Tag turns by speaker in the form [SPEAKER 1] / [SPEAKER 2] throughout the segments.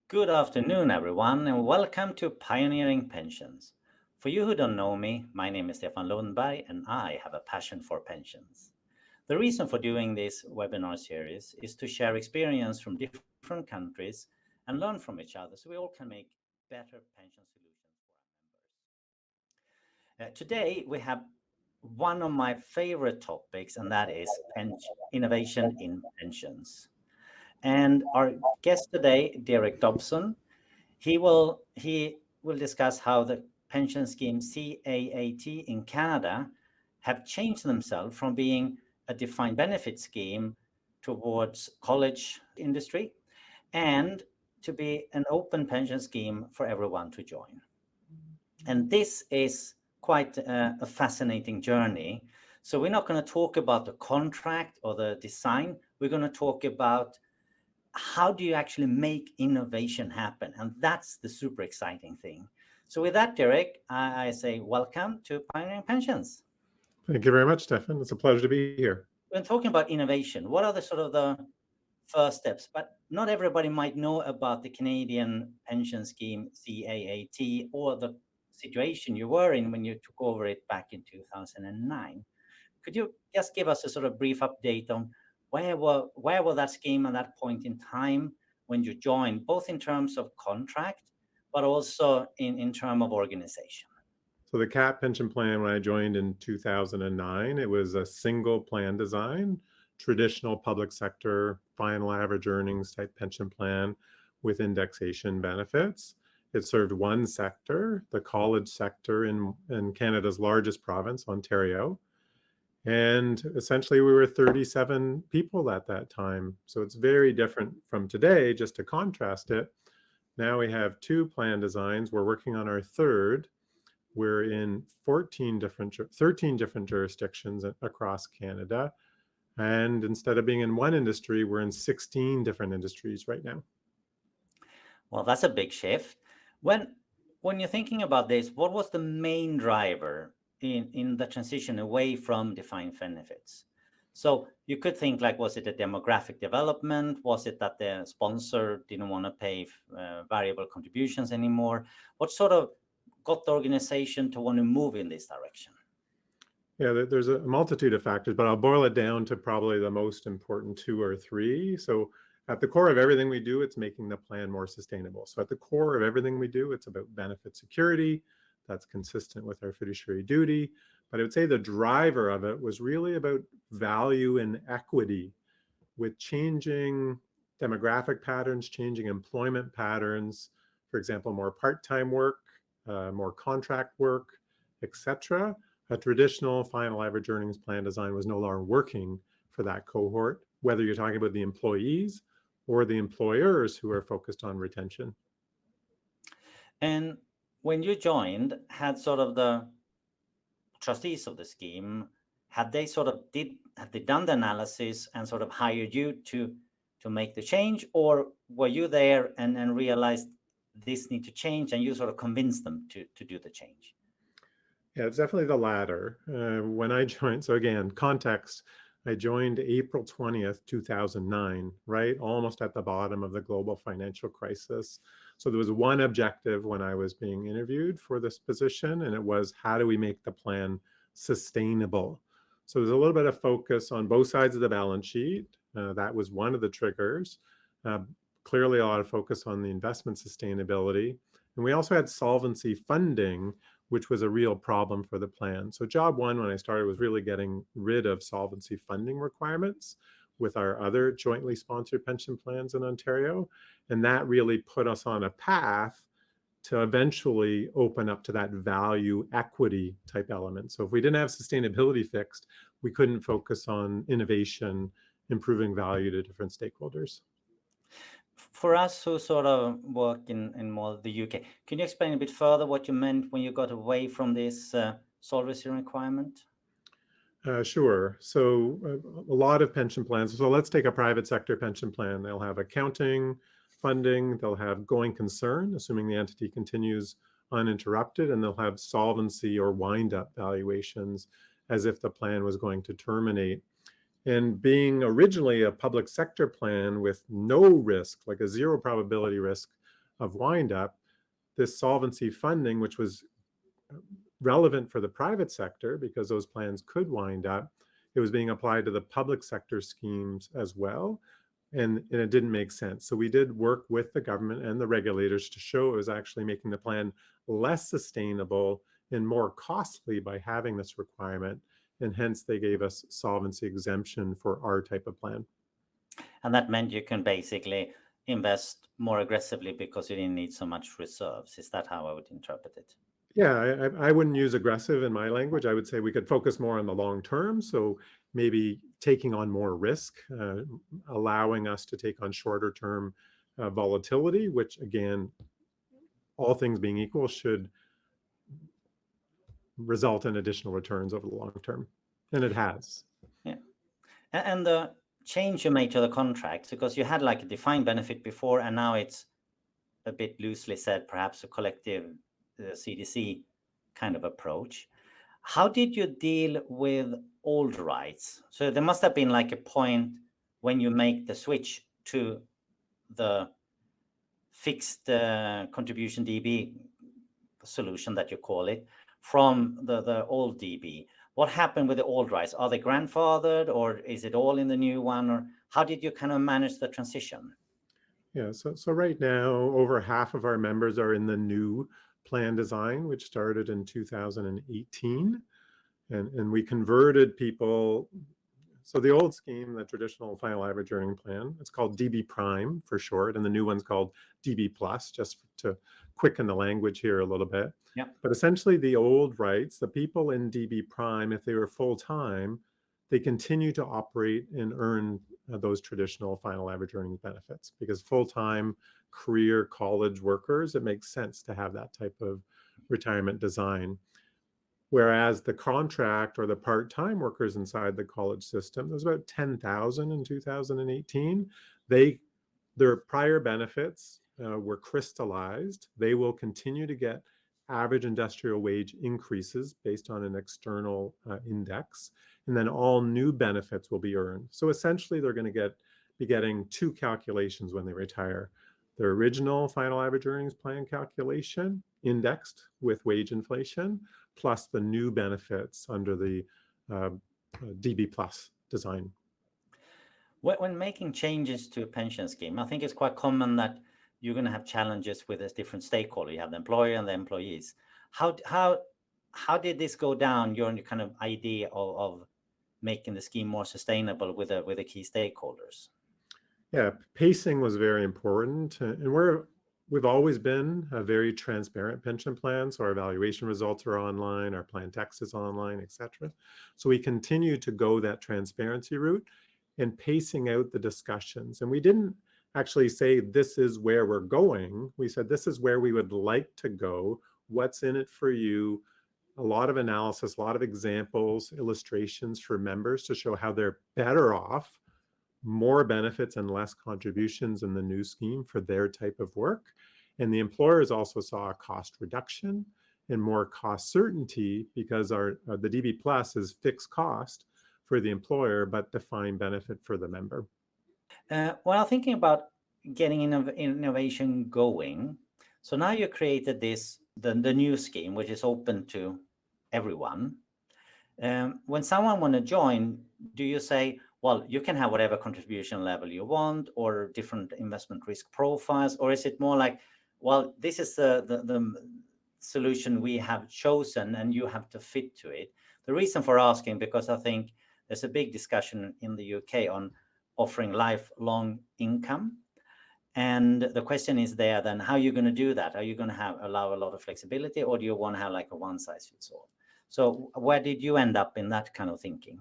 [SPEAKER 1] Good afternoon, everyone, and welcome to Pioneering Pensions. For you who don't know me, my name is Stefan Lundberg, and I have a passion for pensions. The reason for doing this webinar series is to share experience from different countries and learn from each other so we all can make better pension solutions for our members. Today, we have one of my favorite topics, and that is innovation in pensions. And our guest today, Derek Dobson, he will discuss how the pension scheme CAAT in Canada have changed themselves from being a defined benefit scheme towards college industry and to be an open pension scheme for everyone to join. And this is quite a fascinating journey. So we're not going to talk about the contract or the design. We're going to talk about how do you actually make innovation happen? And that's the super exciting thing. So with that, Derek, I say welcome to Pioneering Pensions.
[SPEAKER 2] Thank you very much, Stefan. It's a pleasure to be here.
[SPEAKER 1] When talking about innovation, what are the sort of the first steps? But not everybody might know about the Canadian pension scheme, CAAT, or the situation you were in when you took over it back in 2009. Could you just give us a sort of brief update on where was that scheme at that point in time when you joined, both in terms of contract, but also in terms of organization?
[SPEAKER 2] So the CAAT pension plan, when I joined in 2009, it was a single plan design, traditional public sector, final average earnings type pension plan with indexation benefits. It served one sector, the college sector in Canada's largest province, Ontario. And essentially, we were 37 people at that time. So it's very different from today, just to contrast it. Now we have two plan designs. We're working on our third. We're in 13 different jurisdictions across Canada. And instead of being in one industry, we're in 16 different industries right now.
[SPEAKER 1] Well, that's a big shift. When you're thinking about this, what was the main driver in the transition away from defined benefits? So you could think like, was it a demographic development? Was it that the sponsor didn't want to pay variable contributions anymore? What sort of got the organization to want to move in this direction?
[SPEAKER 2] Yeah, there's a multitude of factors, but I'll boil it down to probably the most important two or three. So at the core of everything we do, it's making the plan more sustainable. So at the core of everything we do, it's about benefit security. That's consistent with our fiduciary duty. But I would say the driver of it was really about value and equity with changing demographic patterns, changing employment patterns, for example, more part-time work, more contract work, etc. A traditional final average earnings plan design was no longer working for that cohort, whether you're talking about the employees or the employers who are focused on retention.
[SPEAKER 1] And when you joined, had sort of the trustees of the scheme, had they done the analysis and sort of hired you to make the change, or were you there and realized this need to change and you sort of convinced them to do the change?
[SPEAKER 2] Yeah, it's definitely the latter. When I joined, so again, context, I joined April 20th, 2009, right? Almost at the bottom of the global financial crisis. So there was one objective when I was being interviewed for this position, and it was, how do we make the plan sustainable? So there's a little bit of focus on both sides of the balance sheet. That was one of the triggers. Clearly a lot of focus on the investment sustainability. And we also had solvency funding, which was a real problem for the plan. So job one, when I started, was really getting rid of solvency funding requirements with our other jointly sponsored pension plans in Ontario. And that really put us on a path to eventually open up to that value equity type element. So if we didn't have sustainability fixed, we couldn't focus on innovation, improving value to different stakeholders.
[SPEAKER 1] For us who sort of work in more the UK, can you explain a bit further what you meant when you got away from this solvency requirement?
[SPEAKER 2] Sure. So a lot of pension plans. So let's take a private sector pension plan. They'll have accounting, funding, they'll have going concern, assuming the entity continues uninterrupted, and they'll have solvency or wind up valuations as if the plan was going to terminate. And being originally a public sector plan with no risk, like a zero probability risk of wind up, this solvency funding, which was relevant for the private sector because those plans could wind up, it was being applied to the public sector schemes as well. And it didn't make sense. So we did work with the government and the regulators to show it was actually making the plan less sustainable and more costly by having this requirement. And hence they gave us solvency exemption for our type of plan.
[SPEAKER 1] And that meant you can basically invest more aggressively because you didn't need so much reserves. Is that how I would interpret it?
[SPEAKER 2] Yeah, I wouldn't use aggressive in my language. I would say we could focus more on the long term. So maybe taking on more risk, allowing us to take on shorter term volatility, which again, all things being equal, should result in additional returns over the long term. And it has.
[SPEAKER 1] Yeah. And the change you made to the contract, because you had like a defined benefit before, and now it's a bit loosely said, perhaps a collective CDC kind of approach. How did you deal with old rights? So there must have been like a point when you make the switch to the fixed contribution DB solution that you call it from the old DB. What happened with the old rights? Are they grandfathered, or is it all in the new one? Or how did you kind of manage the transition?
[SPEAKER 2] Yeah, so right now, over half of our members are in the new plan design, which started in 2018. And we converted people. So the old scheme, the traditional final average earning plan, it's called DB Prime for short, and the new one's called DB Plus, just to quicken the language here a little bit.
[SPEAKER 1] Yeah.
[SPEAKER 2] But essentially the old rights, the people in DB Prime, if they were full-time, they continue to operate and earn those traditional final average earnings benefits, because full-time career college workers, it makes sense to have that type of retirement design. Whereas the contract or the part-time workers inside the college system, there's about 10,000 in 2018. Their prior benefits were crystallized. They will continue to get average industrial wage increases based on an external index, and then all new benefits will be earned. So essentially, they're going to be getting two calculations when they retire: their original final average earnings plan calculation, indexed with wage inflation, plus the new benefits under the DB Plus design.
[SPEAKER 1] When making changes to a pension scheme, I think it's quite common that you're going to have challenges with a different stakeholder. You have the employer and the employees. How did this go down, your kind of idea of making the scheme more sustainable with the key stakeholders?
[SPEAKER 2] Yeah, pacing was very important, and we've always been a very transparent pension plan. So our evaluation results are online, our plan text is online, etc. So we continue to go that transparency route and pacing out the discussions. And we didn't actually say this is where we're going. We said this is where we would like to go. What's in it for you? A lot of analysis, a lot of examples, illustrations for members to show how they're better off, more benefits and less contributions in the new scheme for their type of work. And the employers also saw a cost reduction and more cost certainty, because the DB Plus is fixed cost for the employer, but defined benefit for the member.
[SPEAKER 1] Well, thinking about getting innovation going, so now you created the new scheme, which is open to everyone. When someone want to join, do you say, well, you can have whatever contribution level you want, or different investment risk profiles? Or is it more like, well, this is the solution we have chosen and you have to fit to it? The reason for asking, because I think there's a big discussion in the UK on offering lifelong income. And the question is there then, how are you going to do that? Are you going to allow a lot of flexibility, or do you want to have like a one size fits all? So where did you end up in that kind of thinking?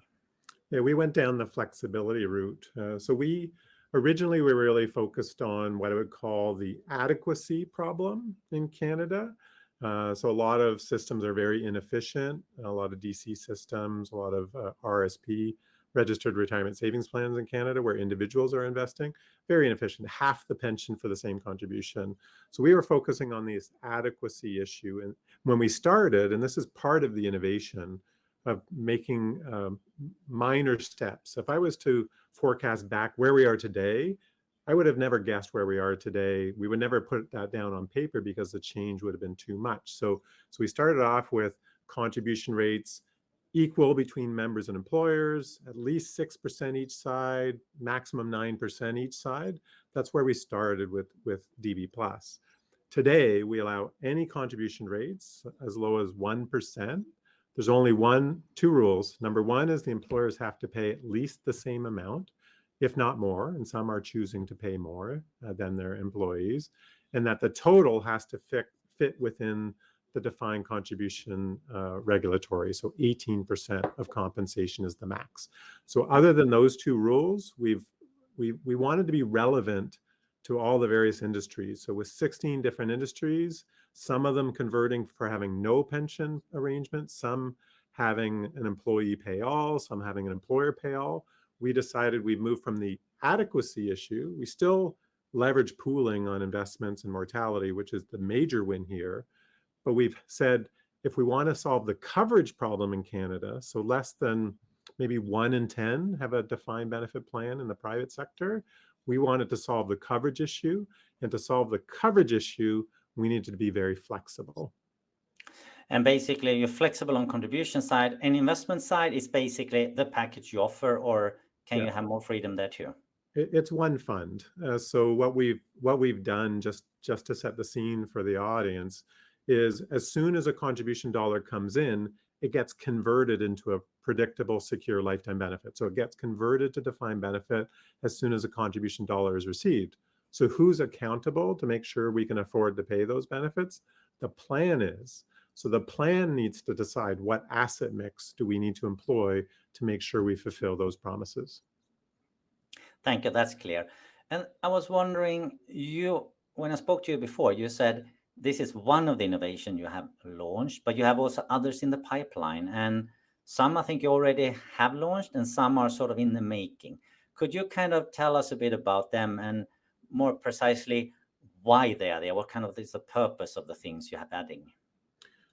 [SPEAKER 2] Yeah, we went down the flexibility route. So we originally were really focused on what I would call the adequacy problem in Canada. So a lot of systems are very inefficient, a lot of DC systems, a lot of RSP, registered retirement savings plans in Canada, where individuals are investing, very inefficient, half the pension for the same contribution. So we were focusing on this adequacy issue. And when we started, and this is part of the innovation of making minor steps. If I was to forecast back where we are today, I would have never guessed where we are today. We would never put that down on paper because the change would have been too much. So we started off with contribution rates equal between members and employers, at least 6% each side, maximum 9% each side. That's where we started with DB+. Today, we allow any contribution rates as low as 1%. There's only two rules. Number one is the employers have to pay at least the same amount, if not more, and some are choosing to pay more than their employees, and that the total has to fit within the defined contribution regulatory. So 18% of compensation is the max. So other than those two rules, we wanted to be relevant to all the various industries. So with 16 different industries, some of them converting for having no pension arrangement, some having an employee pay all, some having an employer pay all, we decided we'd move from the adequacy issue. We still leverage pooling on investments and mortality, which is the major win here. But we've said, if we want to solve the coverage problem in Canada, so less than maybe 1 in 10 have a defined benefit plan in the private sector, we wanted to solve the coverage issue. And to solve the coverage issue, we needed to be very flexible.
[SPEAKER 1] And basically, you're flexible on contribution side, and investment side is basically the package you offer, or can you have more freedom there too?
[SPEAKER 2] It's one fund. So what we've done, just to set the scene for the audience, is as soon as a contribution dollar comes in, it gets converted into a predictable, secure lifetime benefit. So it gets converted to defined benefit as soon as a contribution dollar is received. So who's accountable to make sure we can afford to pay those benefits? The plan is. So the plan needs to decide what asset mix do we need to employ to make sure we fulfill those promises.
[SPEAKER 1] Thank you. That's clear. And I was wondering, when I spoke to you before, you said this is one of the innovation you have launched, but you have also others in the pipeline. And some I think you already have launched and some are sort of in the making. Could you kind of tell us a bit about them and more precisely why they are there? What kind of is the purpose of the things you have adding?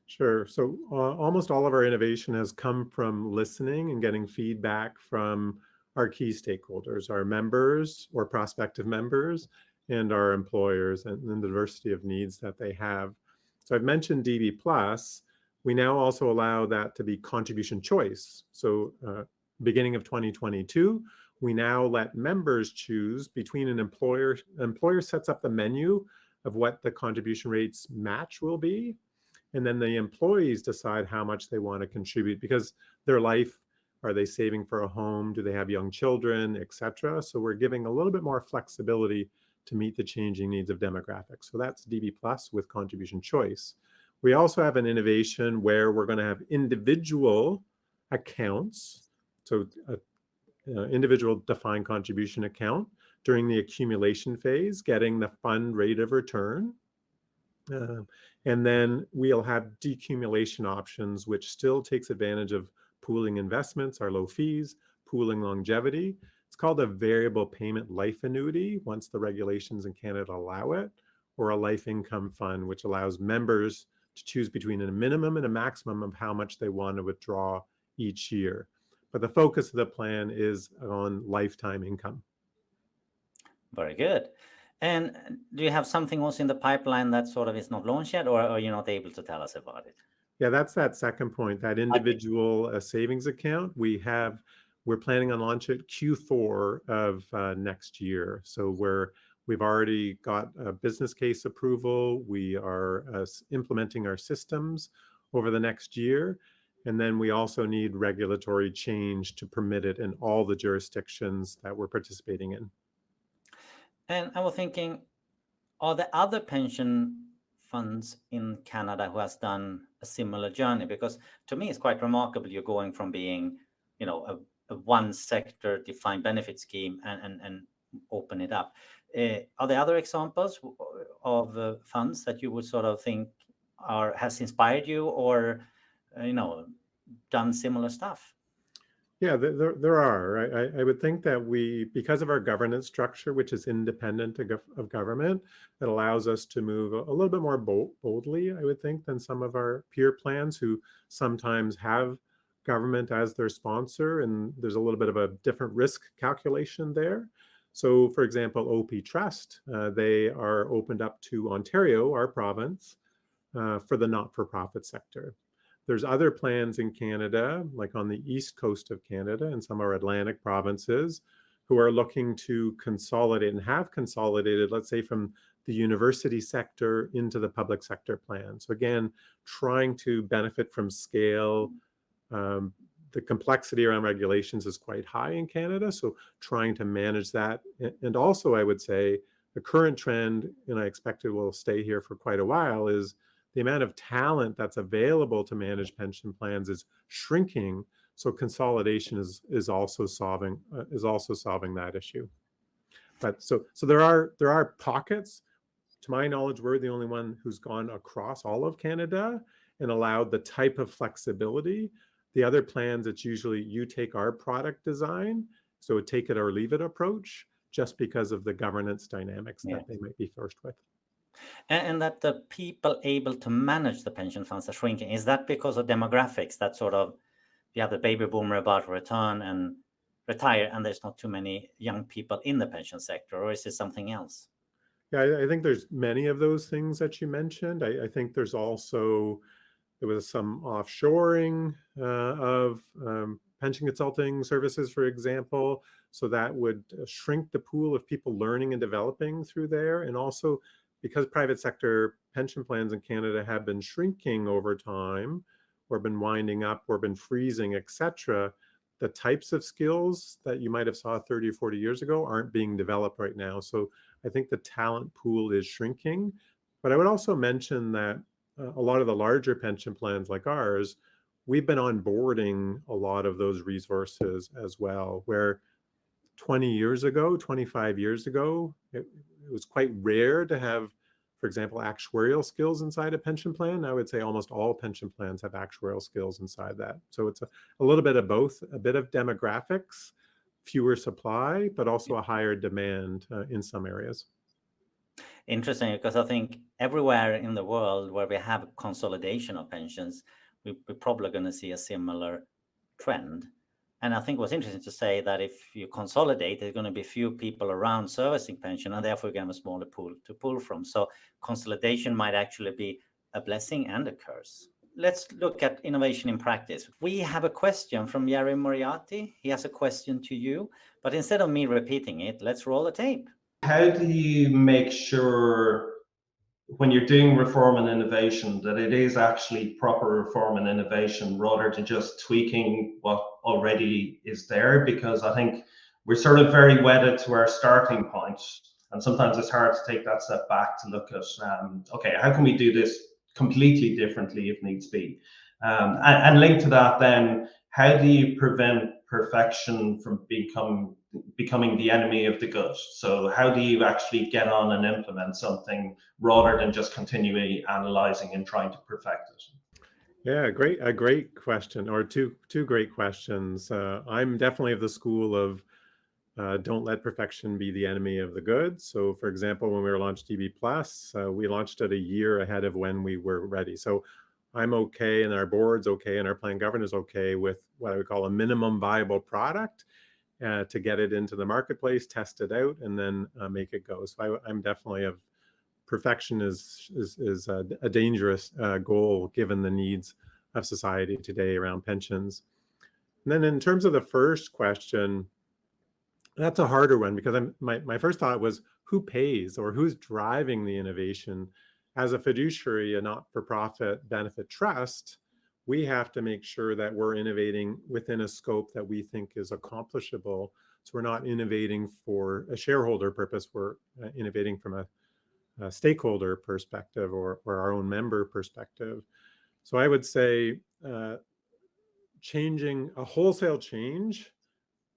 [SPEAKER 2] Sure. So almost all of our innovation has come from listening and getting feedback from our key stakeholders, our members or prospective members, and our employers, and the diversity of needs that they have. So I've mentioned DB+. We now also allow that to be contribution choice. So beginning of 2022, we now let members choose between an employer sets up the menu of what the contribution rates match will be, and then the employees decide how much they want to contribute, because their life, are they saving for a home? Do they have young children, etc.? So we're giving a little bit more flexibility to meet the changing needs of demographics. So that's DB+ with contribution choice. We also have an innovation where we're going to have individual accounts, so an individual defined contribution account during the accumulation phase, getting the fund rate of return. And then we'll have decumulation options, which still takes advantage of pooling investments, our low fees, pooling longevity. It's called a variable payment life annuity once the regulations in Canada allow it, or a life income fund, which allows members to choose between a minimum and a maximum of how much they want to withdraw each year. But the focus of the plan is on lifetime income.
[SPEAKER 1] Very good. And do you have something also in the pipeline that sort of is not launched yet, or are you not able to tell us about it?
[SPEAKER 2] Yeah, that's that second point, that individual savings account. We're planning on launching it Q4 of next year. So we've already got a business case approval. We are implementing our systems over the next year. And then we also need regulatory change to permit it in all the jurisdictions that we're participating in.
[SPEAKER 1] And I was thinking, are there other pension funds in Canada who has done a similar journey? Because to me, it's quite remarkable. You're going from being, a one sector defined benefit scheme and open it up. Are there other examples of funds that you would sort of think has inspired you or, done similar stuff?
[SPEAKER 2] Yeah, there are. I would think that because of our governance structure, which is independent of government, it allows us to move a little bit more boldly, I would think, than some of our peer plans who sometimes have government as their sponsor, and there's a little bit of a different risk calculation there. So, for example, OP Trust, they are opened up to Ontario, our province, for the not-for-profit sector. There's other plans in Canada, like on the east coast of Canada and some of our Atlantic provinces, who are looking to consolidate and have consolidated, let's say, from the university sector into the public sector plan. So again, trying to benefit from scale. The complexity around regulations is quite high in Canada, so trying to manage that. And also, I would say, the current trend, and I expect it will stay here for quite a while, is the amount of talent that's available to manage pension plans is shrinking. So consolidation is also solving that issue. But so there are pockets. To my knowledge, we're the only one who's gone across all of Canada and allowed the type of flexibility. The other plans, it's usually you take our product design, so a take it or leave it approach, just because of the governance dynamics that they might be forced with.
[SPEAKER 1] And that the people able to manage the pension funds are shrinking. Is that because of demographics, that sort of, you have the baby boomer about to return and retire, and there's not too many young people in the pension sector, or is it something else?
[SPEAKER 2] Yeah, I think there's many of those things that you mentioned. I think there was some offshoring of pension consulting services, for example. So that would shrink the pool of people learning and developing through there. And also, because private sector pension plans in Canada have been shrinking over time, or been winding up, or been freezing, etc., the types of skills that you might have saw 30 or 40 years ago aren't being developed right now. So I think the talent pool is shrinking. But I would also mention that a lot of the larger pension plans like ours, we've been onboarding a lot of those resources as well, where 20 years ago, 25 years ago, it was quite rare to have, for example, actuarial skills inside a pension plan. I would say almost all pension plans have actuarial skills inside that. So it's a little bit of both, a bit of demographics, fewer supply, but also a higher demand in some areas.
[SPEAKER 1] Interesting, because I think everywhere in the world where we have consolidation of pensions, we're probably going to see a similar trend. And I think what's interesting to say that if you consolidate, there's going to be few people around servicing pension, and therefore you have a smaller pool to pull from. So consolidation might actually be a blessing and a curse. Let's look at innovation in practice. We have a question from Jerry Moriarty. He has a question to you, but instead of me repeating it, let's roll the tape.
[SPEAKER 3] How do you make sure when you're doing reform and innovation that it is actually proper reform and innovation rather than just tweaking what already is there? Because I think we're sort of very wedded to our starting point, and sometimes it's hard to take that step back to look at, okay, how can we do this completely differently if needs be? And linked to that then, how do you prevent perfection from becoming the enemy of the good? So how do you actually get on and implement something rather than just continually analyzing and trying to perfect it?
[SPEAKER 2] Yeah, a great question, or two great questions. I'm definitely of the school of don't let perfection be the enemy of the good. So, for example, when we were launched DB Plus, we launched it a year ahead of when we were ready. So I'm okay, and our board's okay, and our plan governor's okay with what I would call a minimum viable product to get it into the marketplace, test it out, and then make it go. So I'm definitely of perfection is a dangerous goal given the needs of society today around pensions. And then in terms of the first question, that's a harder one, because my first thought was who pays or who's driving the innovation. As a fiduciary, a not-for-profit benefit trust, we have to make sure that we're innovating within a scope that we think is accomplishable. So we're not innovating for a shareholder purpose, we're innovating from a stakeholder perspective or our own member perspective. So I would say changing a wholesale change.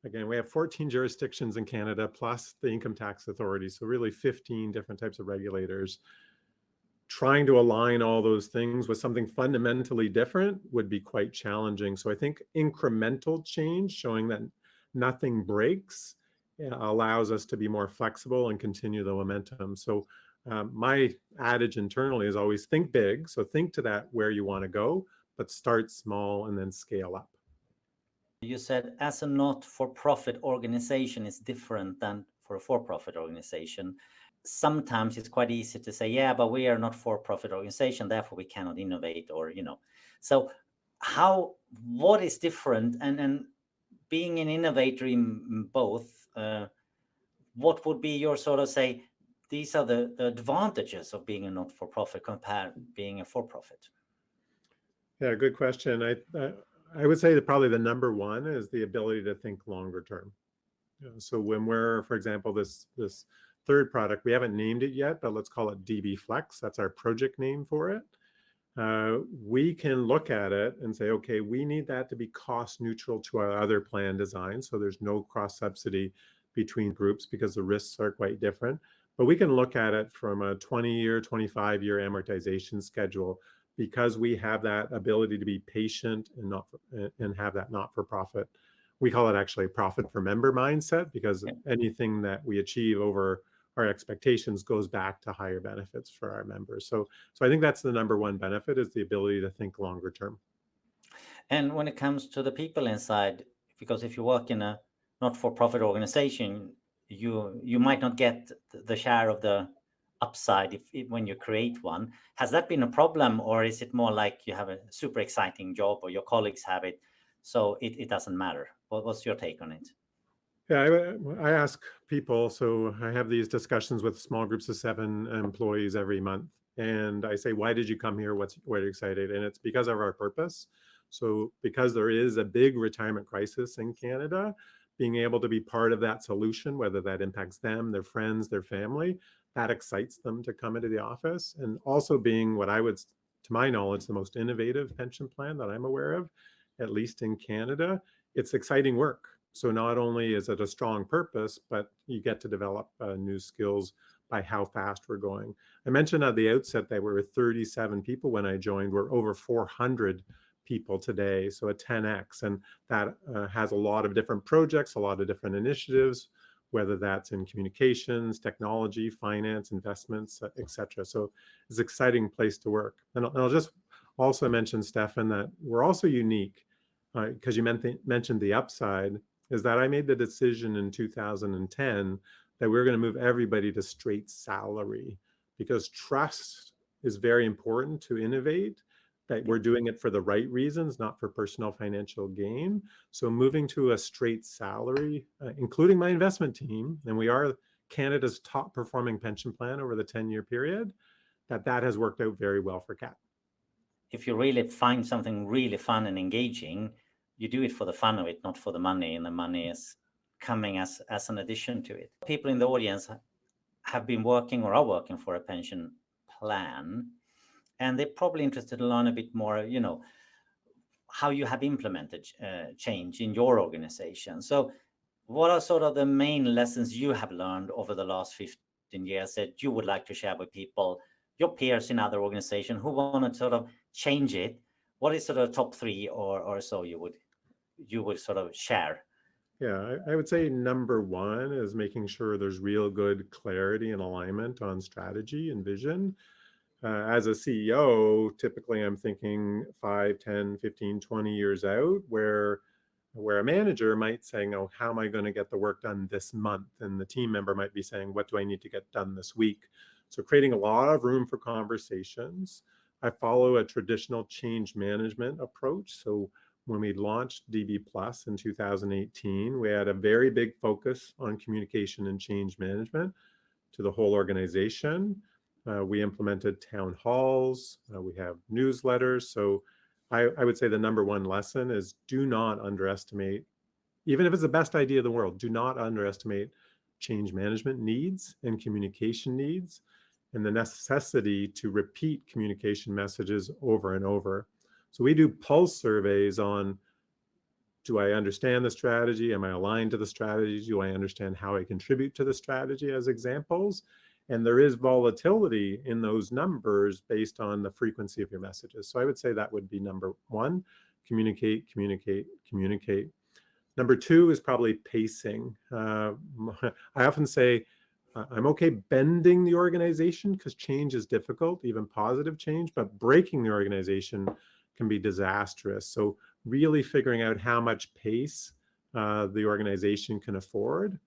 [SPEAKER 2] Again, we have 14 jurisdictions in Canada plus the income tax authority. So really 15 different types of regulators. Trying to align all those things with something fundamentally different would be quite challenging. So I think incremental change, showing that nothing breaks, allows us to be more flexible and continue the momentum. So my adage internally is always think big. So think to that where you want to go, but start small and then scale up.
[SPEAKER 1] You said as a not-for-profit organization is different than for a for-profit organization. Sometimes it's quite easy to say, yeah, but we are not for-profit organization, therefore we cannot innovate, or So what is different, and being an innovator in both, what would be your sort of say, these are the advantages of being a not-for-profit compared to being a for-profit?
[SPEAKER 2] Yeah, good question. I would say that probably the number one is the ability to think longer term. So when we're, for example, this third product, we haven't named it yet, but let's call it DB Flex. That's our project name for it. We can look at it and say, okay, we need that to be cost neutral to our other plan design. So there's no cross subsidy between groups because the risks are quite different. But we can look at it from a 20-year, 25-year amortization schedule because we have that ability to be patient and have that not-for-profit. We call it actually a profit for member mindset, because anything that we achieve over our expectations goes back to higher benefits for our members. So I think that's the number one benefit, is the ability to think longer term.
[SPEAKER 1] And when it comes to the people inside, because if you work in a not-for-profit organization, you might not get the share of the upside when you create one. Has that been a problem, or is it more like you have a super exciting job, or your colleagues have it, so it doesn't matter? What's your take on it?
[SPEAKER 2] Yeah, I ask people, so I have these discussions with small groups of 7 employees every month. And I say, why did you come here? What are you excited? And it's because of our purpose. So because there is a big retirement crisis in Canada, being able to be part of that solution, whether that impacts them, their friends, their family, that excites them to come into the office. And also being what I would, to my knowledge, the most innovative pension plan that I'm aware of, at least in Canada, it's exciting work. So not only is it a strong purpose, but you get to develop new skills by how fast we're going. I mentioned at the outset that we were 37 people when I joined. We're over 400 people today, so a 10x. And that has a lot of different projects, a lot of different initiatives, whether that's in communications, technology, finance, investments, etc. So it's an exciting place to work. And I'll just also mention, Stefan, that we're also unique, because you mentioned the upside, is that I made the decision in 2010 that we're going to move everybody to straight salary, because trust is very important to innovate, that we're doing it for the right reasons, not for personal financial gain. So moving to a straight salary, including my investment team, and we are Canada's top performing pension plan over the 10-year period, that has worked out very well for CAAT.
[SPEAKER 1] If you really find something really fun and engaging, you do it for the fun of it, not for the money, and the money is coming as an addition to it. People in the audience have been working or are working for a pension plan, and they're probably interested to learn a bit more, how you have implemented change in your organization. So what are sort of the main lessons you have learned over the last 15 years that you would like to share with people, your peers in other organizations who want to sort of change it? What is sort of top 3 or so you would sort of share?
[SPEAKER 2] Yeah, I would say number one is making sure there's real good clarity and alignment on strategy and vision. As a CEO, typically I'm thinking 5, 10, 15, 20 years out, where a manager might say, oh, how am I going to get the work done this month? And the team member might be saying, what do I need to get done this week? So creating a lot of room for conversations. I follow a traditional change management approach. So when we launched DB Plus in 2018, we had a very big focus on communication and change management to the whole organization. We implemented town halls. We have newsletters. So I would say the number one lesson is, do not underestimate, even if it's the best idea in the world, do not underestimate change management needs and communication needs, and the necessity to repeat communication messages over and over. So we do pulse surveys on, do I understand the strategy? Am I aligned to the strategy? Do I understand how I contribute to the strategy, as examples? And there is volatility in those numbers based on the frequency of your messages. So I would say that would be number one: communicate, communicate, communicate. Number two is probably pacing. I often say, I'm okay bending the organization because change is difficult, even positive change, but breaking the organization can be disastrous. So really figuring out how much pace the organization can afford.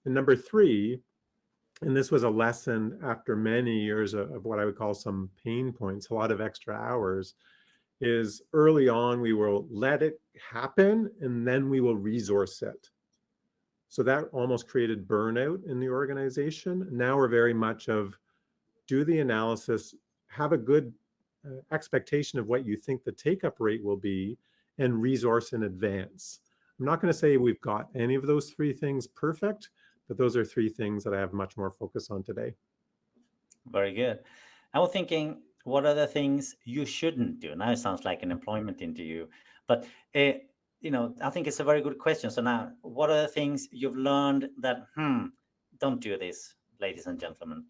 [SPEAKER 2] And number three, and this was a lesson after many years of what I would call some pain points, a lot of extra hours, is early on, we will let it happen and then we will resource it. So that almost created burnout in the organization. Now we're very much of do the analysis, have a good expectation of what you think the take-up rate will be, and resource in advance. I'm not going to say we've got any of those three things perfect, but those are three things that I have much more focus on today.
[SPEAKER 1] Very good. I was thinking, what are the things you shouldn't do? Now it sounds like an employment interview, but I think it's a very good question. So now, what are the things you've learned that don't do this, ladies and gentlemen?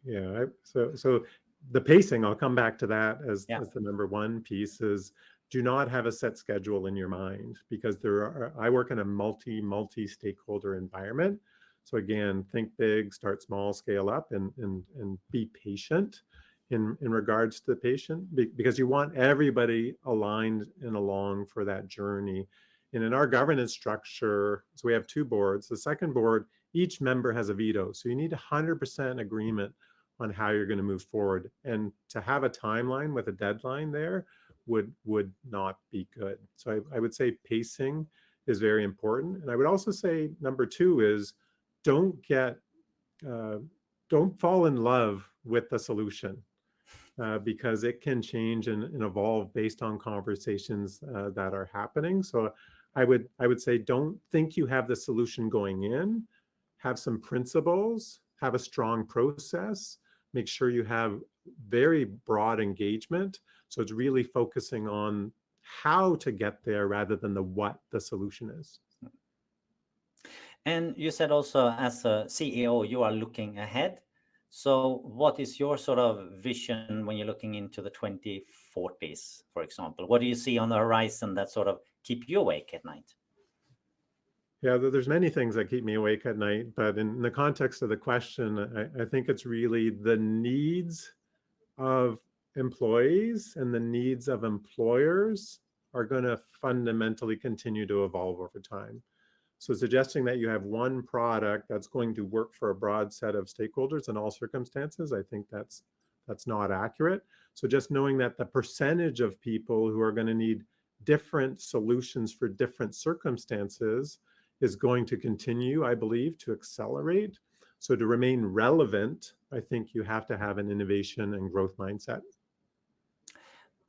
[SPEAKER 2] Yeah, so the pacing, I'll come back to that as the number one piece, is do not have a set schedule in your mind, because I work in a multi-stakeholder environment. So again, think big, start small, scale up, and be patient in regards to the patient, because you want everybody aligned and along for that journey. And in our governance structure, so we have two boards. The second board, each member has a veto. So you need 100% agreement on how you're going to move forward. And to have a timeline with a deadline there would not be good. So I would say pacing is very important. And I would also say number two is don't fall in love with the solution, because it can change and evolve based on conversations that are happening. So I would say don't think you have the solution going in. Have some principles, have a strong process, make sure you have very broad engagement. So it's really focusing on how to get there rather than what the solution is.
[SPEAKER 1] And you said also, as a CEO, you are looking ahead. So what is your sort of vision when you're looking into the 2040s, for example? What do you see on the horizon that sort of keep you awake at night?
[SPEAKER 2] Yeah, there's many things that keep me awake at night, but in the context of the question, I think it's really the needs of employees and the needs of employers are going to fundamentally continue to evolve over time. So suggesting that you have one product that's going to work for a broad set of stakeholders in all circumstances, I think that's not accurate. So just knowing that the percentage of people who are going to need different solutions for different circumstances is going to continue, I believe, to accelerate. So to remain relevant, I think you have to have an innovation and growth mindset.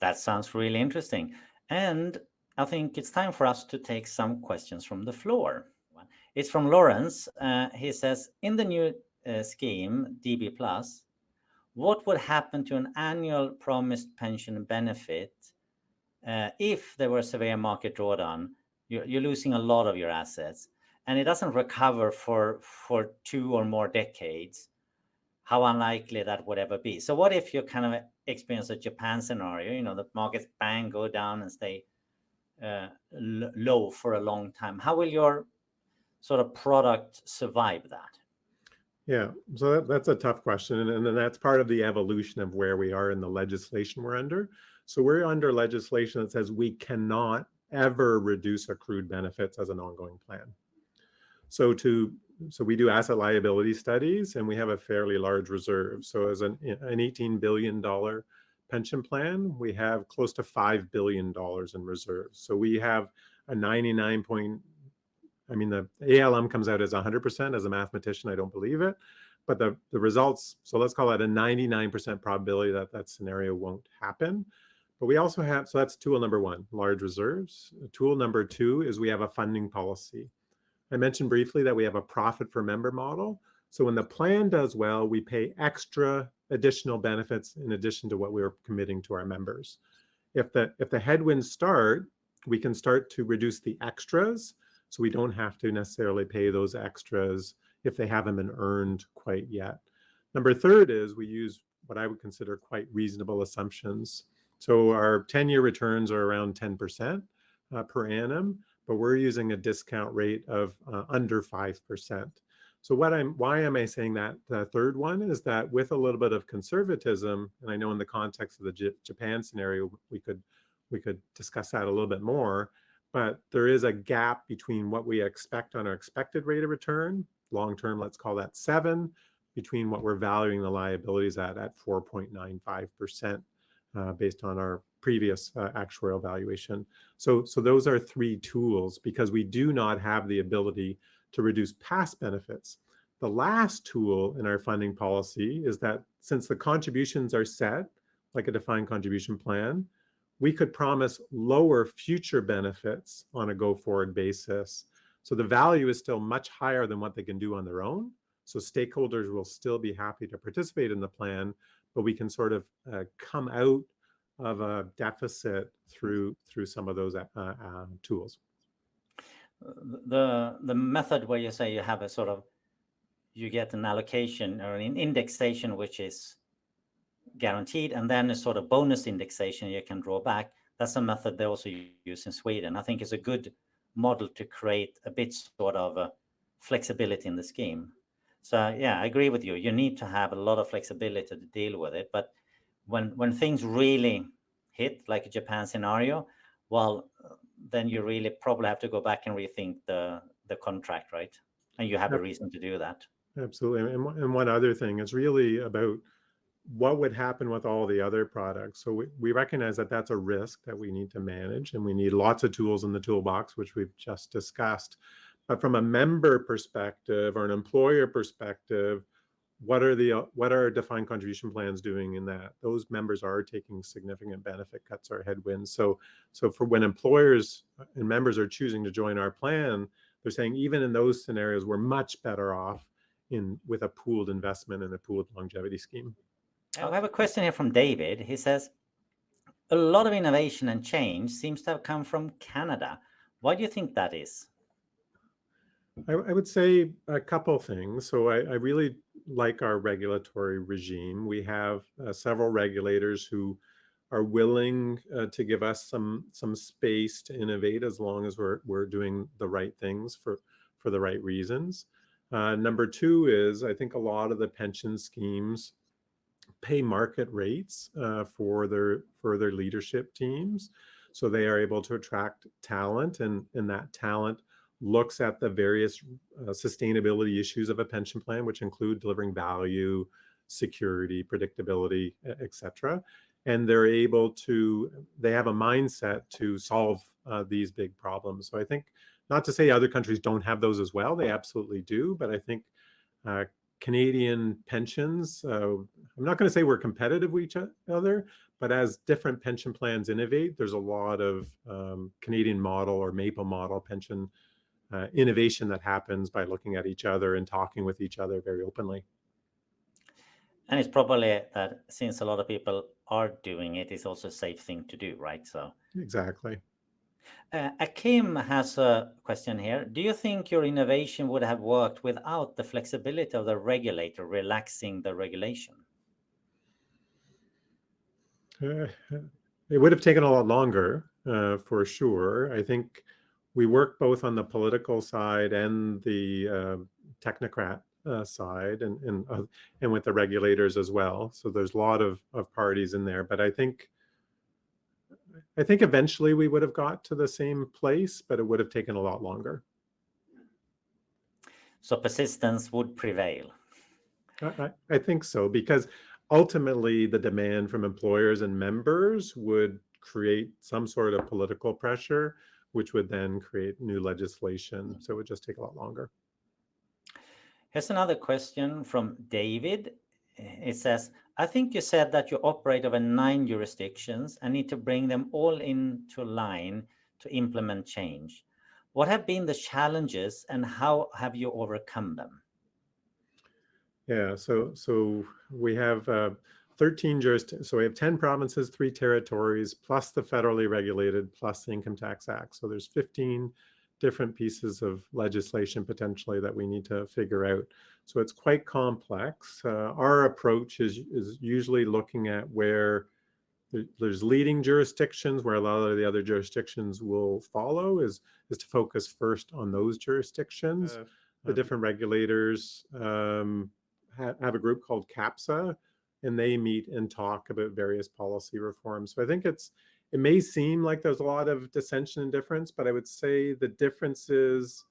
[SPEAKER 1] That sounds really interesting. And I think it's time for us to take some questions from the floor. It's from Lawrence. He says, in the new scheme, DB+, what would happen to an annual promised pension benefit if there were a severe market drawdown? You're losing a lot of your assets and it doesn't recover for 2 or more decades. How unlikely that would ever be. So what if you kind of experience a Japan scenario, the markets bang, go down and stay low for a long time? How will your sort of product survive that?
[SPEAKER 2] Yeah, so that's a tough question. And then that's part of the evolution of where we are in the legislation we're under. So we're under legislation that says we cannot ever reduce accrued benefits as an ongoing plan. So we do asset liability studies and we have a fairly large reserve. So as an $18 billion pension plan, we have close to $5 billion in reserves. So we have a 99 point, the ALM comes out as 100%. As a mathematician, I don't believe it, but the results, so let's call it a 99% probability that scenario won't happen. But we also have, so that's tool number one, large reserves. Tool number two is we have a funding policy. I mentioned briefly that we have a profit per member model. So when the plan does well, we pay extra additional benefits in addition to what we were committing to our members. If the headwinds start, we can start to reduce the extras. So we don't have to necessarily pay those extras if they haven't been earned quite yet. Number third is we use what I would consider quite reasonable assumptions. So our 10-year returns are around 10% per annum, but we're using a discount rate of under 5%. So why am I saying that? The third one is that with a little bit of conservatism, and I know in the context of the Japan scenario, we could discuss that a little bit more, but there is a gap between what we expect on our expected rate of return long term, let's call that 7, between what we're valuing the liabilities at 4.95%, based on our previous actuarial valuation. So those are 3 tools, because we do not have the ability to reduce past benefits. The last tool in our funding policy is that since the contributions are set, like a defined contribution plan, we could promise lower future benefits on a go-forward basis. So the value is still much higher than what they can do on their own. So stakeholders will still be happy to participate in the plan, but we can sort of come out of a deficit through some of those tools.
[SPEAKER 1] The method where you say you have a sort of, you get an allocation or an indexation which is guaranteed, and then a sort of bonus indexation you can draw back. That's a method they also use in Sweden. I think it's a good model to create a bit sort of a flexibility in the scheme. So yeah, I agree with you. You need to have a lot of flexibility to deal with it. But when things really hit, like a Japan scenario, well, then you really probably have to go back and rethink the contract, right? And you have a reason to do that.
[SPEAKER 2] Absolutely. And one other thing, it's really about what would happen with all the other products. So we recognize that that's a risk that we need to manage, and we need lots of tools in the toolbox, which we've just discussed. But from a member perspective or an employer perspective, what are defined contribution plans doing in that? Those members are taking significant benefit cuts or headwinds. So for when employers and members are choosing to join our plan, they're saying even in those scenarios, we're much better off with a pooled investment and a pooled longevity scheme.
[SPEAKER 1] I have a question here from David. He says, a lot of innovation and change seems to have come from Canada. Why do you think that is?
[SPEAKER 2] I would say a couple things. So I really like our regulatory regime. We have several regulators who are willing to give us some space to innovate, as long as we're doing the right things for the right reasons. Number 2 is, I think a lot of the pension schemes pay market rates for their leadership teams, so they are able to attract talent, and that talent looks at the various sustainability issues of a pension plan, which include delivering value, security, predictability, etc. And they have a mindset to solve these big problems. So I think, not to say other countries don't have those as well, they absolutely do, but I think Canadian pensions, I'm not going to say we're competitive with each other, but as different pension plans innovate, there's a lot of Canadian model or Maple model pension innovation that happens by looking at each other and talking with each other very openly.
[SPEAKER 1] And it's probably that since a lot of people are doing it, it's also a safe thing to do, right? So
[SPEAKER 2] exactly.
[SPEAKER 1] Akim has a question here. Do you think your innovation would have worked without the flexibility of the regulator relaxing the regulation?
[SPEAKER 2] It would have taken a lot longer, for sure. I think we work both on the political side and the technocrat side, and with the regulators as well. So there's a lot of parties in there. But I think eventually we would have got to the same place, but it would have taken a lot longer.
[SPEAKER 1] So persistence would prevail.
[SPEAKER 2] I think so, because ultimately the demand from employers and members would create some sort of political pressure, which would then create new legislation. So it would just take a lot longer.
[SPEAKER 1] Here's another question from David. It says, I think you said that you operate over 9 jurisdictions and need to bring them all into line to implement change. What have been the challenges and how have you overcome them?
[SPEAKER 2] Yeah, so we have 13 jurisdictions. So we have 10 provinces, 3 territories, plus the federally regulated, plus the Income Tax Act. So there's 15 different pieces of legislation potentially that we need to figure out. So it's quite complex. Our approach is usually looking at where there's leading jurisdictions, where a lot of the other jurisdictions will follow, is to focus first on those jurisdictions. The different regulators have a group called CAPSA, and they meet and talk about various policy reforms. So I think it may seem like there's a lot of dissension and difference, but I would say the differences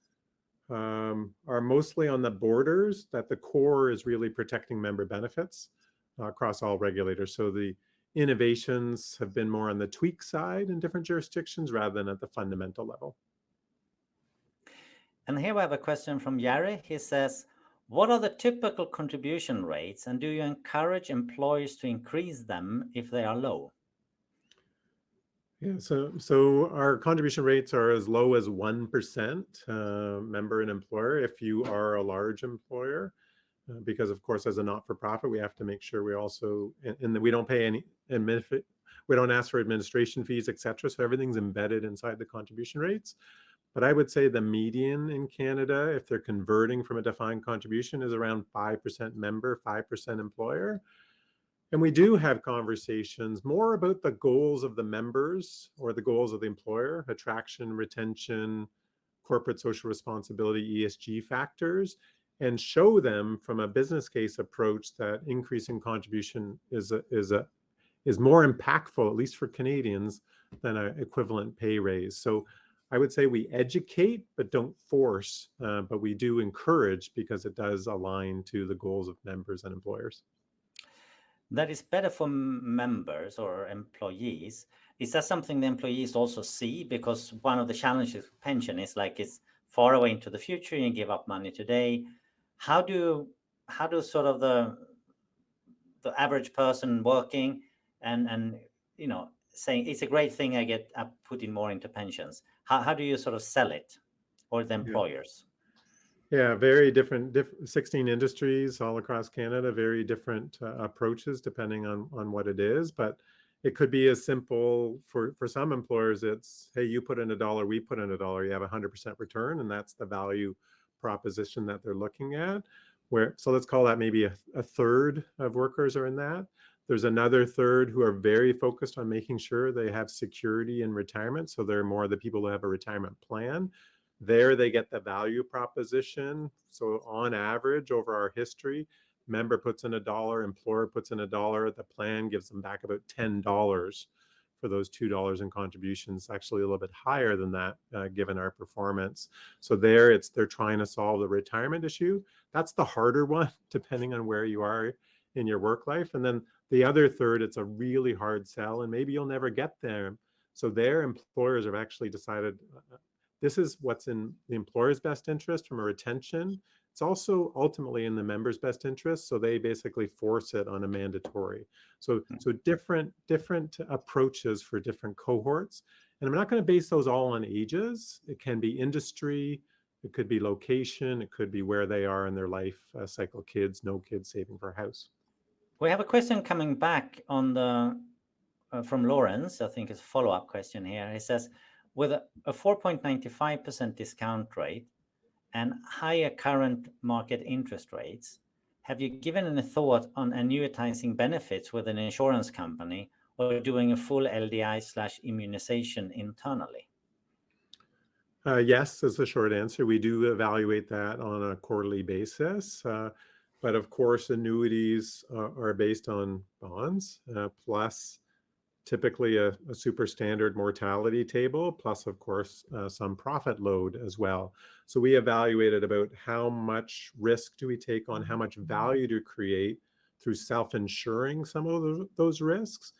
[SPEAKER 2] are mostly on the borders, that the core is really protecting member benefits across all regulators. So the innovations have been more on the tweak side in different jurisdictions rather than at the fundamental level.
[SPEAKER 1] And here we have a question from Yari. He says, what are the typical contribution rates, and do you encourage employers to increase them if they are low?
[SPEAKER 2] Yeah, so our contribution rates are as low as 1% member and employer if you are a large employer. Because of course, as a not-for-profit, we have to make sure we also, and we don't pay any, we don't ask for administration fees, etc. So everything's embedded inside the contribution rates. But I would say the median in Canada, if they're converting from a defined contribution, is around 5% member, 5% employer. And we do have conversations more about the goals of the members or the goals of the employer, attraction, retention, corporate social responsibility, ESG factors, and show them from a business case approach that increasing contribution is more impactful, at least for Canadians, than an equivalent pay raise. So I would say we educate, but don't force, but we do encourage because it does align to the goals of members and employers.
[SPEAKER 1] That is better for members or employees. Is that something the employees also see? Because one of the challenges with pension is like it's far away into the future, you give up money today. How do sort of the average person working and saying it's a great thing I put in more into pensions. How do you sort of sell it, or the employers?
[SPEAKER 2] Yeah, very different 16 industries all across Canada, very different approaches depending on what it is. But it could be as simple for some employers, it's, hey, you put in $1, we put in $1, you have 100% return, and that's the value proposition that they're looking at. So let's call that maybe a third of workers are in that. There's another third who are very focused on making sure they have security in retirement. So they're more the people who have a retirement plan. There they get the value proposition. So on average, over our history, member puts in $1, employer puts in $1, the plan gives them back about $10 for those $2 in contributions, actually a little bit higher than that given our performance. So they're trying to solve the retirement issue. That's the harder one, depending on where you are in your work life. And then the other third, it's a really hard sell, and maybe you'll never get there. So their employers have actually decided this is what's in the employer's best interest from a retention. It's also ultimately in the member's best interest. So they basically force it on a mandatory. So different approaches for different cohorts. And I'm not going to base those all on ages. It can be industry, it could be location, it could be where they are in their life cycle, kids, no kids, saving for a house.
[SPEAKER 1] We have a question coming back on the from Lawrence. I think it's a follow-up question here. He says, with a 4.95% discount rate and higher current market interest rates, have you given any thought on annuitizing benefits with an insurance company or doing a full LDI/immunization internally?
[SPEAKER 2] Yes, is the short answer. We do evaluate that on a quarterly basis. But of course, annuities are based on bonds, plus typically a super standard mortality table, plus of course some profit load as well. So we evaluated about how much risk do we take on, how much value to create through self-insuring some of those risks.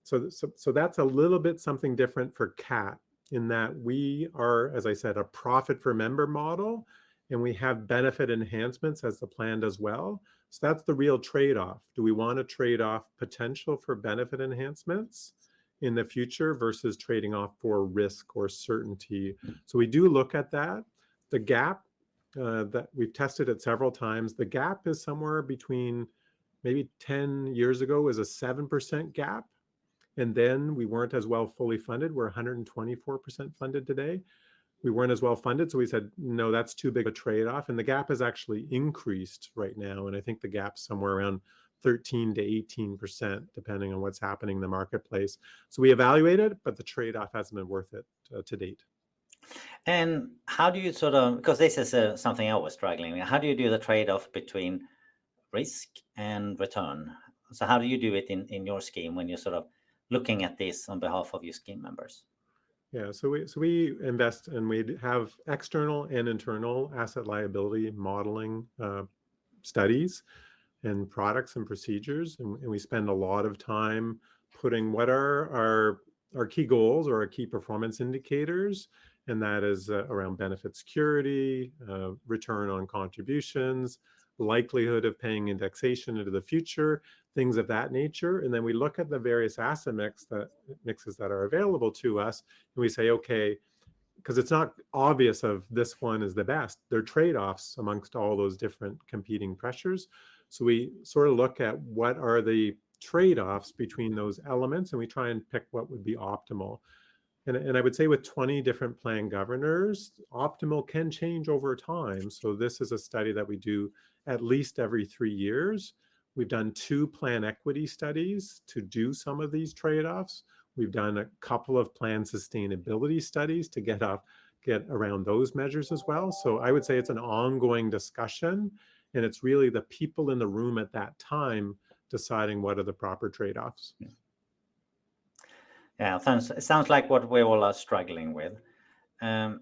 [SPEAKER 2] So that's a little bit something different for CAAT, in that we are, as I said, a profit for member model, and we have benefit enhancements as the plan does well. So that's the real trade-off. Do we want to trade off potential for benefit enhancements in the future versus trading off for risk or certainty? So we do look at that. The gap that we've tested it several times, the gap is somewhere between, maybe 10 years ago is a 7% gap. And then we weren't as well fully funded. We're 124% funded today. We weren't as well funded. So we said, no, that's too big a trade-off. And the gap has actually increased right now. And I think the gap's somewhere around 13 to 18%, depending on what's happening in the marketplace. So we evaluated, but the trade-off hasn't been worth it to date.
[SPEAKER 1] And how do you sort of, because this is something I was struggling with, how do you do the trade-off between risk and return? So how do you do it in your scheme when you're sort of looking at this on behalf of your scheme members?
[SPEAKER 2] Yeah, so we invest, and we have external and internal asset liability modeling studies and products and procedures, and we spend a lot of time putting what are our key goals or our key performance indicators, and that is around benefit security, return on contributions, likelihood of paying indexation into the future, things of that nature. And then we look at the various asset mixes that are available to us, and we say, okay, because it's not obvious of this one is the best. There are trade-offs amongst all those different competing pressures. So we sort of look at what are the trade-offs between those elements, and we try and pick what would be optimal. And I would say with 20 different plan governors, optimal can change over time. So this is a study that we do at least every 3 years. We've done 2 plan equity studies to do some of these trade-offs. We've done a couple of plan sustainability studies to get around those measures as well. So I would say it's an ongoing discussion, and it's really the people in the room at that time deciding what are the proper trade-offs.
[SPEAKER 1] Yeah, it sounds like what we all are struggling with. And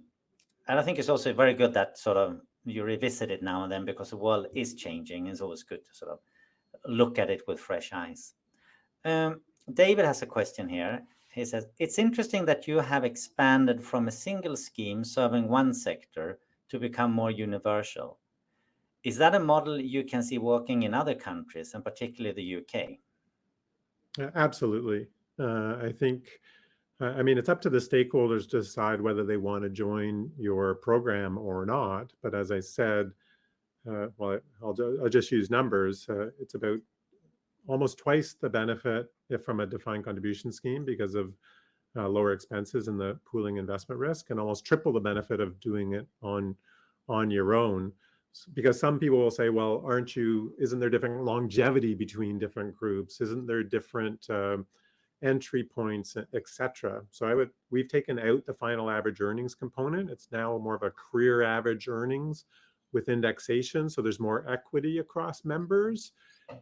[SPEAKER 1] I think it's also very good that sort of you revisit it now and then, because the world is changing. It's always good to sort of look at it with fresh eyes. David has a question here. He says, it's interesting that you have expanded from a single scheme serving one sector to become more universal. Is that a model you can see working in other countries, and particularly the UK?
[SPEAKER 2] Absolutely. I think, I mean, it's up to the stakeholders to decide whether they want to join your program or not. But as I said, well, I'll just use numbers. It's about almost twice the benefit if from a defined contribution scheme because of lower expenses and the pooling investment risk, and almost triple the benefit of doing it on your own. Because some people will say, well, isn't there different longevity between different groups? Isn't there different entry points, etc.? So we've taken out the final average earnings component. It's now more of a career average earnings with indexation. So there's more equity across members.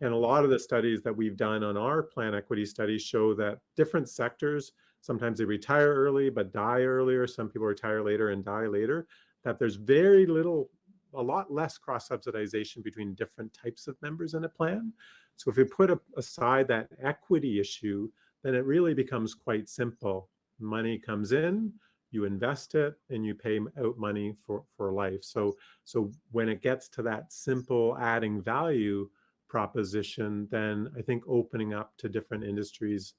[SPEAKER 2] And a lot of the studies that we've done on our plan equity studies show that different sectors, sometimes they retire early but die earlier. Some people retire later and die later. That there's a lot less cross-subsidization between different types of members in a plan. So if we put aside that equity issue, then it really becomes quite simple. Money comes in, you invest it, and you pay out money for life. So when it gets to that simple adding value proposition, then I think opening up to different industries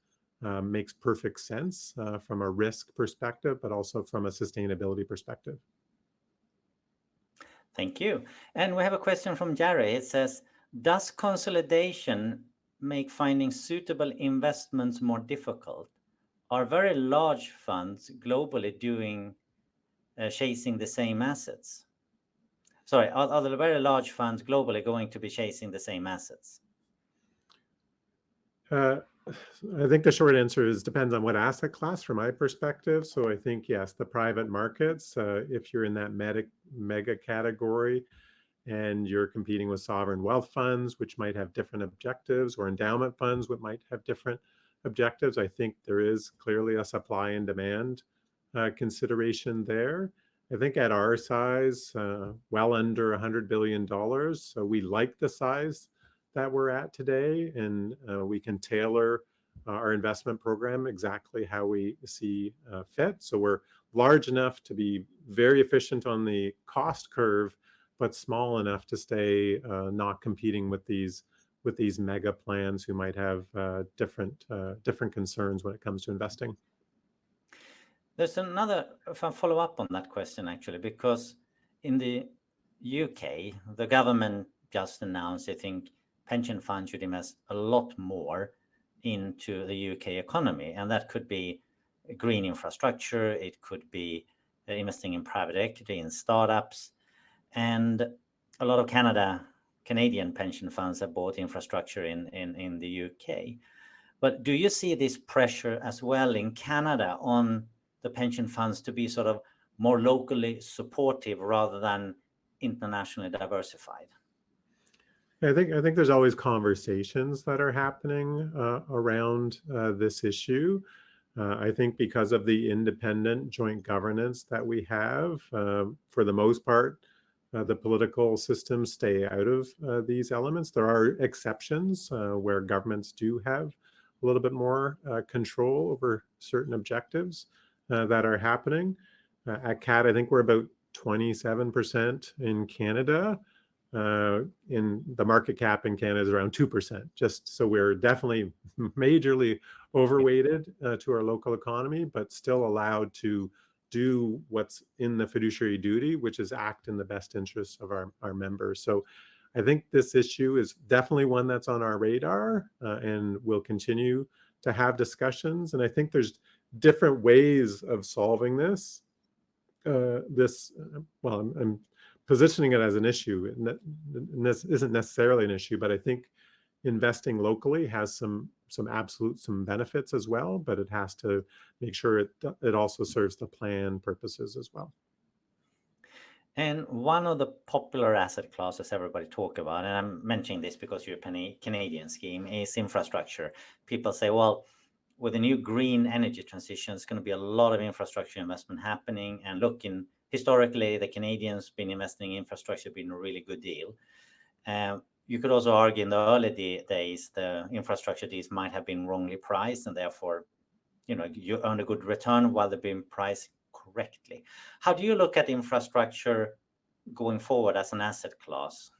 [SPEAKER 2] makes perfect sense from a risk perspective, but also from a sustainability perspective.
[SPEAKER 1] Thank you. And we have a question from Jerry. It says, does consolidation make finding suitable investments more difficult? Are very large funds globally chasing the same assets? Sorry, are the very large funds globally going to be chasing the same assets?
[SPEAKER 2] I think the short answer is depends on what asset class from my perspective. So I think, yes, the private markets, if you're in that mega category and you're competing with sovereign wealth funds, which might have different objectives, or endowment funds, which might have different objectives, I think there is clearly a supply and demand consideration there. I think at our size, well under $100 billion, so we like the size that we're at today, and we can tailor our investment program exactly how we see fit. So we're large enough to be very efficient on the cost curve, but small enough to stay not competing with these mega plans who might have different concerns when it comes to investing.
[SPEAKER 1] There's another follow-up on that question, actually, because in the UK, the government just announced, I think, pension funds should invest a lot more into the UK economy. And that could be green infrastructure, it could be investing in private equity, in startups. And a lot of Canadian pension funds have bought infrastructure in the UK. But do you see this pressure as well in Canada on the pension funds to be sort of more locally supportive rather than internationally diversified?
[SPEAKER 2] I think there's always conversations that are happening around this issue. I think because of the independent joint governance that we have, for the most part, the political systems stay out of these elements. There are exceptions where governments do have a little bit more control over certain objectives that are happening. At CAAT, I think we're about 27% in Canada. In the market cap in Canada is around 2%, just so we're definitely majorly overweighted to our local economy, but still allowed to do what's in the fiduciary duty, which is act in the best interests of our members. So I think this issue is definitely one that's on our radar, and we'll continue to have discussions. And I think there's different ways of solving this. Well, I'm positioning it as an issue, and this isn't necessarily an issue, but I think investing locally has some benefits as well, but it has to make sure it also serves the plan purposes as well.
[SPEAKER 1] And one of the popular asset classes everybody talk about, and I'm mentioning this because you're a Canadian scheme, is infrastructure. People say, well, with the new green energy transition, it's going to be a lot of infrastructure investment happening. And looking historically, the Canadians been investing in infrastructure, been a really good deal. You could also argue in the early days, the infrastructure deals might have been wrongly priced, and therefore, you earn a good return while they're being priced correctly. How do you look at infrastructure going forward as an asset class?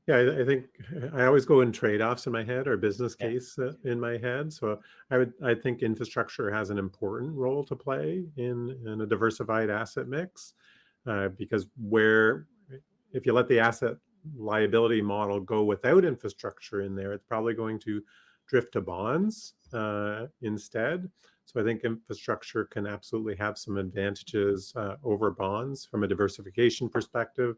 [SPEAKER 2] Yeah, I think I always go in trade-offs in my head or business case in my head. So I think infrastructure has an important role to play in a diversified asset mix, because if you let the asset liability model go without infrastructure in there, it's probably going to drift to bonds instead. So I think infrastructure can absolutely have some advantages over bonds from a diversification perspective,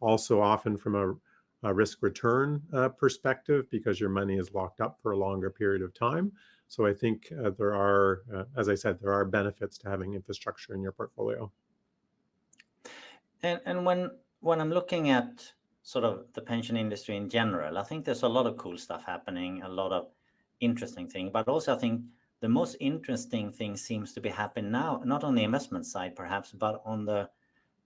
[SPEAKER 2] also often from a risk return perspective, because your money is locked up for a longer period of time. So I think there are, as I said, there are benefits to having infrastructure in your portfolio.
[SPEAKER 1] And when I'm looking at sort of the pension industry in general, I think there's a lot of cool stuff happening, a lot of interesting things, but also I think the most interesting thing seems to be happening now, not on the investment side perhaps, but on the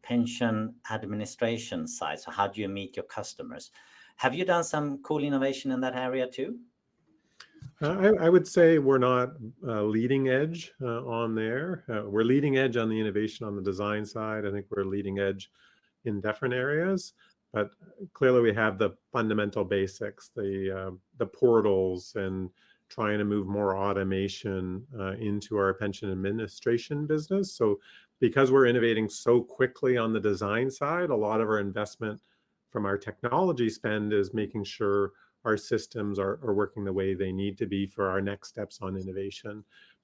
[SPEAKER 1] pension administration side. So how do you meet your customers? Have you done some cool innovation in that area too?
[SPEAKER 2] I would say we're not leading edge on there. We're leading edge on the innovation on the design side. I think we're leading edge in different areas, but clearly we have the fundamental basics, the portals, and trying to move more automation into our pension administration business. So because we're innovating so quickly on the design side, a lot of our investment from our technology spend is making sure our systems are working the way they need to be for our next steps on innovation.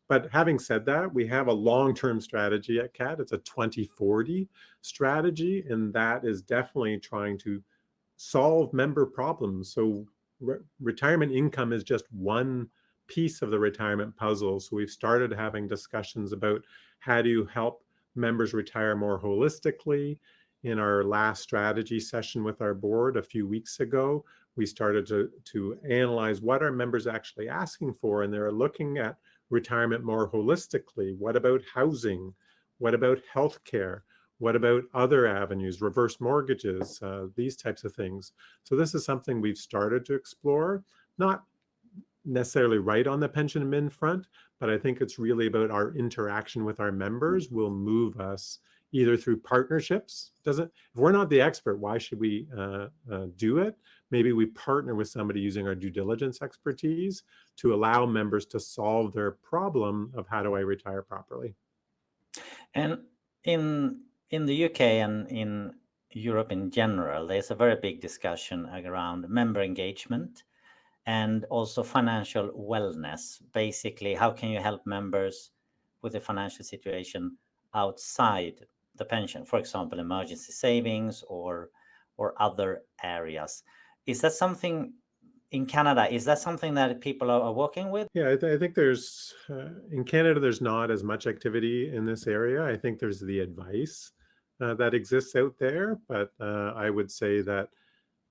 [SPEAKER 2] But having said that, we have a long-term strategy at CAAT. It's a 2040 strategy, and that is definitely trying to solve member problems. So retirement income is just one piece of the retirement puzzle. So we've started having discussions about how do you help members retire more holistically. In our last strategy session with our board a few weeks ago, we started to analyze what are members actually asking for, and they're looking at retirement more holistically. What about housing? What about healthcare? What about other avenues, reverse mortgages, these types of things? So this is something we've started to explore, not necessarily right on the pension admin front, but I think it's really about our interaction with our members will move us either through partnerships. If we're not the expert, why should we do it? Maybe we partner with somebody using our due diligence expertise to allow members to solve their problem of how do I retire properly.
[SPEAKER 1] And in the UK and in Europe in general, there's a very big discussion around member engagement and also financial wellness. Basically, how can you help members with a financial situation outside the pension, for example, emergency savings or other areas? Is that something in Canada? Is that something that people are working with?
[SPEAKER 2] Yeah, I think there's, in Canada, there's not as much activity in this area. I think there's the advice that exists out there, but I would say that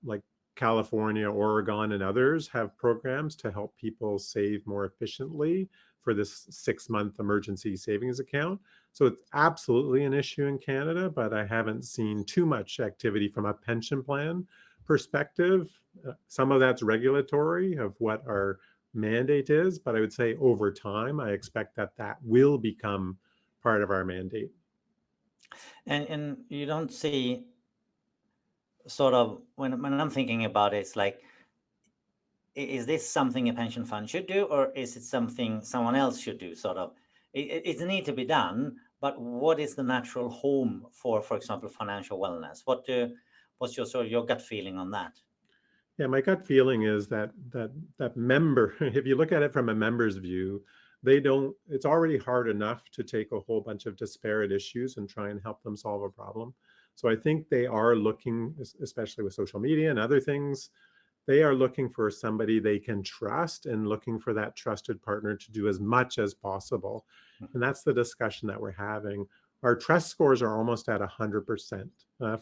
[SPEAKER 2] like California, Oregon, and others have programs to help people save more efficiently for this 6-month emergency savings account. So it's absolutely an issue in Canada, but I haven't seen too much activity from a pension plan perspective. Some of that's regulatory of what our mandate is, but I would say over time, I expect that that will become part of our mandate.
[SPEAKER 1] And you don't see sort of, when I'm thinking about it, it's like, is this something a pension fund should do, or is it something someone else should do? Sort of, it needs to be done, but what is the natural home for example, financial wellness? What's your sort of your gut feeling on that?
[SPEAKER 2] Yeah, my gut feeling is that member, if you look at it from a member's view, it's already hard enough to take a whole bunch of disparate issues and try and help them solve a problem. So I think they are looking, especially with social media and other things, they are looking for somebody they can trust and looking for that trusted partner to do as much as possible. And that's the discussion that we're having. Our trust scores are almost at 100%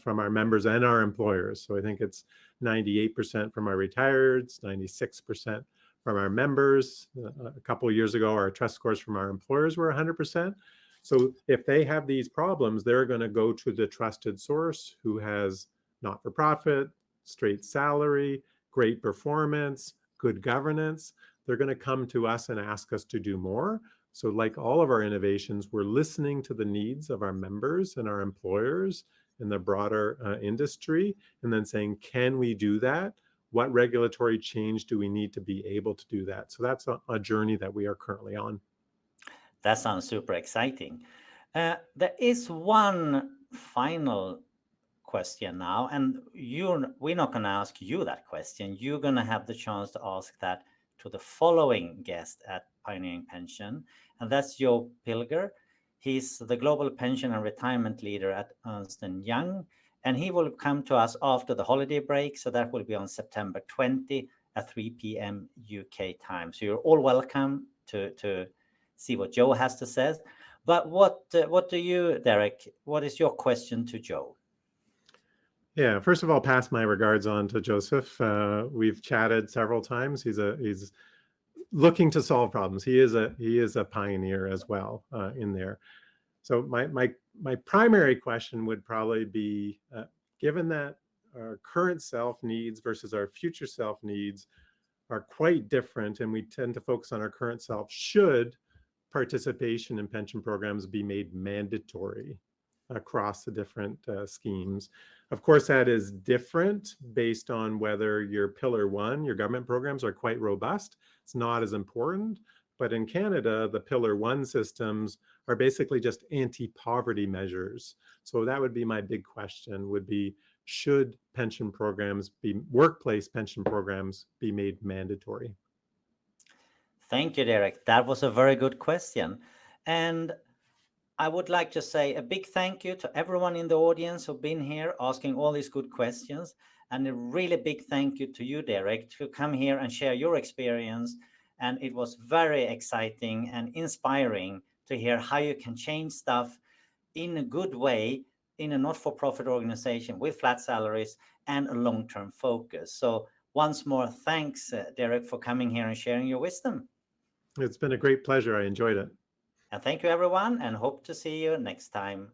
[SPEAKER 2] from our members and our employers. So I think it's 98% from our retireds, 96% from our members. A couple of years ago, our trust scores from our employers were 100%. So if they have these problems, they're going to go to the trusted source who has not-for-profit, straight salary, great performance, good governance. They're going to come to us and ask us to do more. So like all of our innovations, we're listening to the needs of our members and our employers and the broader industry, and then saying, can we do that? What regulatory change do we need to be able to do that? So that's a journey that we are currently on.
[SPEAKER 1] That sounds super exciting. There is one final question now, and we're not going to ask you that question. You're going to have the chance to ask that to the following guest at Pioneering Pension, and that's Joe Pilger. He's the global pension and retirement leader at Ernst & Young, and he will come to us after the holiday break. So that will be on September 20 at 3 p.m. UK time. So you're all welcome to see what Joe has to say. But what do you, Derek, what is your question to Joe?
[SPEAKER 2] Yeah, first of all, pass my regards on to Joseph. We've chatted several times. He's looking to solve problems. He is a pioneer as well in there. So my primary question would probably be, given that our current self needs versus our future self needs are quite different, and we tend to focus on our current self, should participation in pension programs be made mandatory across the different schemes? Of course, that is different based on whether your Pillar 1, your government programs are quite robust. It's not as important. But in Canada, the Pillar 1 systems are basically just anti-poverty measures. So that would be my big question, would be, should pension programs workplace pension programs be made mandatory?
[SPEAKER 1] Thank you, Derek. That was a very good question. And I would like to say a big thank you to everyone in the audience who've been here asking all these good questions. And a really big thank you to you, Derek, to come here and share your experience. And it was very exciting and inspiring to hear how you can change stuff in a good way in a not-for-profit organization with flat salaries and a long-term focus. So once more, thanks, Derek, for coming here and sharing your wisdom.
[SPEAKER 2] It's been a great pleasure. I enjoyed it.
[SPEAKER 1] And thank you, everyone, and hope to see you next time.